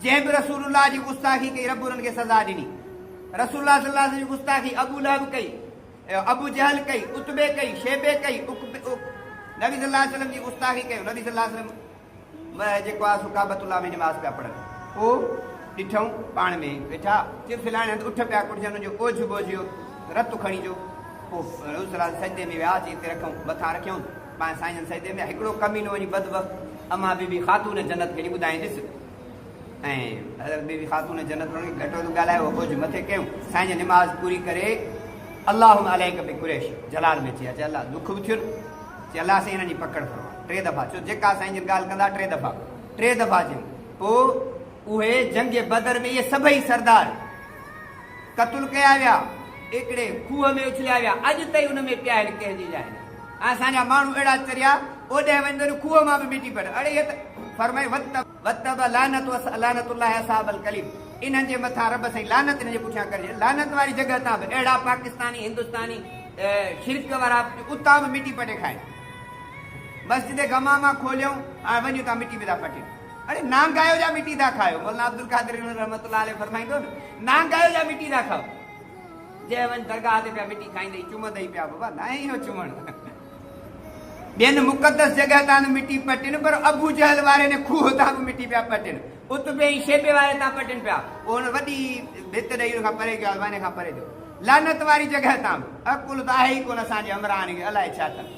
जंहिं बि रसूलुल्लाह जी गुस्ताखी कई रब उन्हनि खे सज़ा ॾिनी। रसूलुल्लाह सल्लल्लाहु अलैहि वसल्लम जी गुस्ताखी अबू लहब कई, अबू जहल कई, उतबे कई, शेबे कई, नबी सल्लल्लाहु अलैहि वसल्लम जी गुस्ताखी कई। नबी सल्लल्लाहु अलैहि वसल्लम जेको आहे काबतुल्लाह में निमाज़ पिया पढ़नि, पोइ ॾिठऊं पाण में वेठा चिरफिलाइण हंधि उठ पिया कुटिजनि, हुनजो ओझ बोझियो रतु खणी जो, पोइ सजदे में वियासीं, हिते रखूं मथां रखियऊं पाण साईं सजदे में। हिकिड़ो कमीनो वञी बदबख़्त अमा बीबी ख़ातून जन्नत खे ॿुधाई ॾिस, ऐं हज़रत बीबी ख़ातून जन्नत घटो थो ॻाल्हायो, ओझ मथे कयूं, साईं जी निमाज़ पूरी करे अल्लाहुम्मा अलैका बि कुरैश जलाल में चई अचे अलाह दुख बि थियो, चई अलाह साईं हिननि जी पकड़ फरमा 3 दफ़ा, छो जेका साईं जी ॻाल्हि कंदा 3 दफ़ा चयूं। पोइ उहे जंग बदर में इहे सभई सरदार क़तल कया विया, हिकिड़े खूह में उछलिया विया, अॼु ताईं हुन में पिया आहिनि कंहिंजी जाइ न। असांजा माण्हू अहिड़ा चरिया, ओॾे वञी खूह मां बि मिटी पड़। अड़े इहे त फरमाए लानतुल्लाहि असहाबल कलीम, इन्हनि जे मथां रब साईं लानत हिन जे पुठियां करिजे। लानत वारी जॻह तां बि अहिड़ा पाकिस्तानी हिंदुस्तानी शिरक वारा उतां बि मिटी पटे खाइनि। मस्जिद गमामा खोलियऊं, हाणे वञूं था मिटी बि था पटियूं। अरे नांगायो जा मिटी था खायो, मौलाना अब्दुल कादिर रहमतुल्लाह अलैह फरमाईंदो न, नांगायो जा मिटी था खाओ। जंहिं वञ दरगाह ते पिया मिटी खाईंदे चुमंदे पिया, बाबा न इहो चुमण। ॿियनि मुक़दस जॻह तां मिटी पटिन, पर अबू जहल वारे ने खूह तां बि मिटी पिया पटिन, उतबे ऐं शेबे वारे तां पटिन पिया। पोइ हुन वॾी भित ॾेई हुन खां परे कयो, वाने खां परे थियो। लानत वारी जॻह तां बि अकुल त आहे ई कोन असांजे हमराहनि खे, अलाए छा अथनि।